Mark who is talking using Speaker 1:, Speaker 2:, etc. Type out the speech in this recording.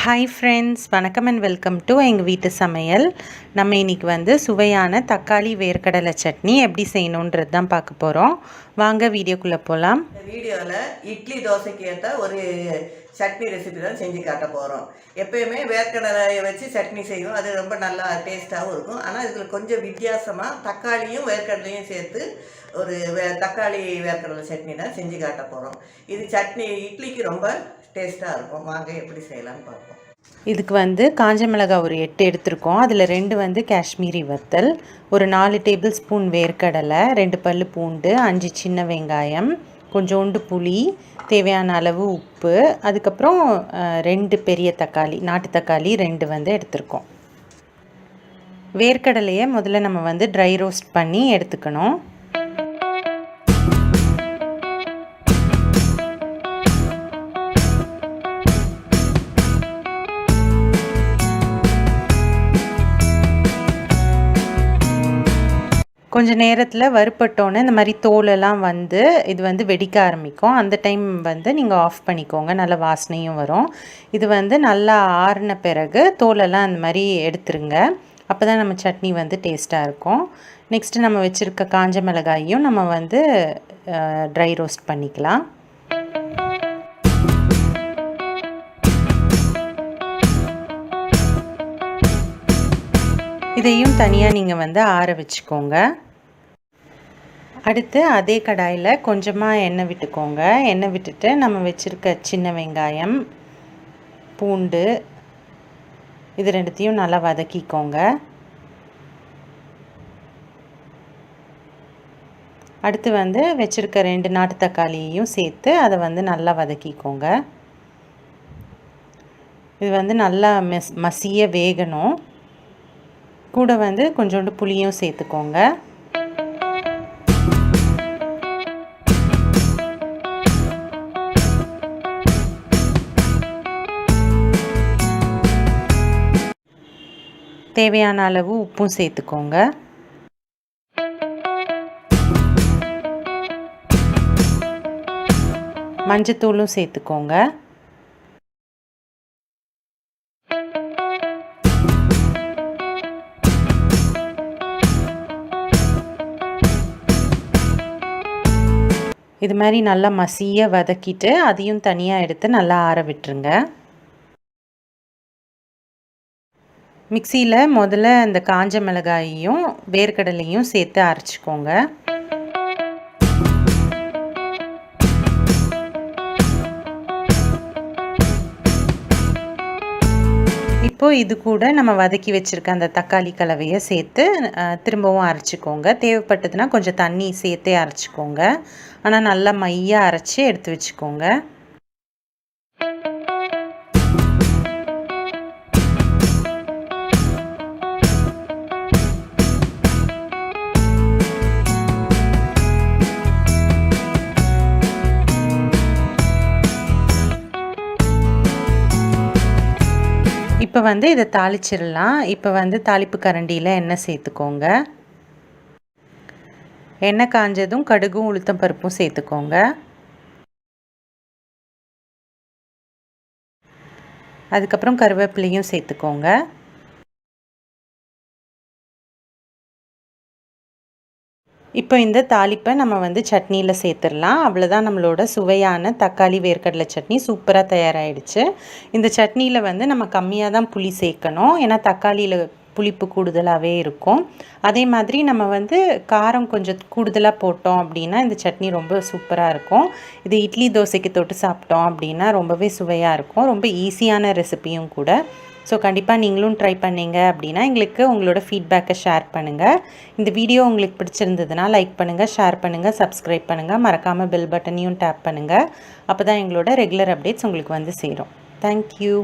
Speaker 1: Hi friends, வணக்கம் and welcome to எங்கள் வீட்டு சமையல். நம்ம இன்றைக்கி வந்து சுவையான தக்காளி வேர்க்கடலை சட்னி எப்படி செய்யணுன்றது தான் பார்க்க போகிறோம். வாங்க வீடியோக்குள்ளே போகலாம்.
Speaker 2: இந்த வீடியோவில் இட்லி தோசைக்கு ஏற்ற ஒரு சட்னி ரெசிபி தான் செஞ்சு காட்ட போகிறோம். எப்போயுமே வேர்க்கடலையை வச்சு சட்னி செய்வோம், அது ரொம்ப நல்லா டேஸ்ட்டாகவும் இருக்கும். ஆனால் இதில் கொஞ்சம் வித்தியாசமாக தக்காளியும் வேர்க்கடலையும் சேர்த்து ஒரு தக்காளி வேர்க்கடலை சட்னி தான் செஞ்சு காட்ட போகிறோம். இது சட்னி இட்லிக்கு ரொம்ப டேஸ்ட்டாக இருக்கும். வாங்க எப்படி செய்யலாம்னு பார்ப்போம்.
Speaker 1: இதுக்கு வந்து காஞ்ச மிளகாய் ஒரு 8 எடுத்திருக்கோம். அதில் 2 வந்து காஷ்மீரி வத்தல், ஒரு 4 டேபிள் ஸ்பூன் வேர்க்கடலை, 2 பல் பூண்டு, 5 சின்ன வெங்காயம், கொஞ்சோண்டு புளி, தேவையான அளவு உப்பு, அதுக்கப்புறம் 2 பெரிய தக்காளி, நாட்டு தக்காளி 2 வந்து எடுத்திருக்கோம். வேர்க்கடலையை முதல்ல நம்ம வந்து ட்ரை ரோஸ்ட் பண்ணி எடுத்துக்கணும். கொஞ்சம் நேரத்தில் வறுப்பட்டோன்னே இந்த மாதிரி தோலெல்லாம் வந்து இது வந்து வெடிக்க ஆரம்பிக்கும். அந்த டைம் வந்து நீங்கள் ஆஃப் பண்ணிக்கோங்க, நல்ல வாசனையும் வரும். இது வந்து நல்லா ஆறின பிறகு தோலெல்லாம் அந்த மாதிரி எடுத்துருங்க. அப்போ தான் நம்ம சட்னி வந்து டேஸ்ட்டாக இருக்கும். நெக்ஸ்ட்டு நம்ம வச்சுருக்க காஞ்ச மிளகாயும் நம்ம வந்து ட்ரை ரோஸ்ட் பண்ணிக்கலாம். இதையும் தனியாக நீங்கள் வந்து ஆற வச்சுக்கோங்க. அடுத்து அதே கடாயில் கொஞ்சமாக எண்ணெய் விட்டுக்கோங்க. எண்ணெய் விட்டுட்டு நம்ம வச்சுருக்க சின்ன வெங்காயம், பூண்டு, இது 2த்தையும் நல்லா வதக்கிக்கோங்க. அடுத்து வந்து வச்சுருக்க 2 நாட்டு தக்காளியையும் சேர்த்து அதை வந்து நல்லா வதக்கிக்கோங்க. இது வந்து நல்லா மசிய வேகணும். கூட வந்து கொஞ்சோண்டு புளியும் சேர்த்துக்கோங்க. தேவையான அளவு உப்பும் சேர்த்துக்கோங்க. மஞ்சத்தூளும் சேர்த்துக்கோங்க. இது மாதிரி நல்லா மசிய வதக்கிட்டு அதையும் தனியாக எடுத்து நல்லா ஆற விட்டுருங்க. மிக்சியில் முதல்ல அந்த காஞ்ச மிளகாயையும் வேர்க்கடலையும் சேர்த்து அரைச்சிக்கோங்க. இப்போது இது கூட நம்ம வதக்கி வச்சுருக்க அந்த தக்காளி கலவையை சேர்த்து திரும்பவும் அரைச்சிக்கோங்க. தேவைப்பட்டதுன்னா கொஞ்சம் தண்ணி சேர்த்தே அரைச்சிக்கோங்க. ஆனால் நல்லா மையாக அரைச்சி எடுத்து வச்சுக்கோங்க. இப்போ வந்து இதை தாளிச்சிடலாம். இப்போ வந்து தாளிப்பு கரண்டியில் எண்ணெய் சேர்த்துக்கோங்க. எண்ணெய் காஞ்சதும் கடுகும் உளுத்தம் பருப்பும் சேர்த்துக்கோங்க. அதுக்கப்புறம் கருவேப்பிலையும் சேர்த்துக்கோங்க. இப்போ இந்த தாளிப்பை நம்ம வந்து சட்னியில் சேர்த்துடலாம். அவ்வளோதான், நம்மளோட சுவையான தக்காளி வேர்க்கடலை சட்னி சூப்பராக தயாராகிடுச்சு. இந்த சட்னியில் வந்து நம்ம கம்மியாக தான் புளி சேர்க்கணும், ஏன்னா தக்காளியில் புளிப்பு கூடுதலாகவே இருக்கும். அதே மாதிரி நம்ம வந்து காரம் கொஞ்சம் கூடுதலாக போட்டோம் அப்படின்னா இந்த சட்னி ரொம்ப சூப்பராக இருக்கும். இது இட்லி தோசைக்கு தொட்டு சாப்பிட்டோம் அப்படின்னா ரொம்பவே சுவையாக இருக்கும். ரொம்ப ஈஸியான ரெசிபியும் கூட. ஸோ கண்டிப்பாக நீங்களும் ட்ரை பண்ணிங்க அப்படின்னா எங்களுக்கு உங்களோட ஃபீட்பேக்கை ஷேர் பண்ணுங்கள். இந்த வீடியோ உங்களுக்கு பிடிச்சிருந்ததுன்னா லைக் பண்ணுங்கள், ஷேர் பண்ணுங்கள், சப்ஸ்கிரைப் பண்ணுங்கள். மறக்காமல் பெல் பட்டனையும் டேப் பண்ணுங்கள். அப்போ தான் எங்களோட ரெகுலர் அப்டேட்ஸ் உங்களுக்கு வந்து சேரும். தேங்க்யூ.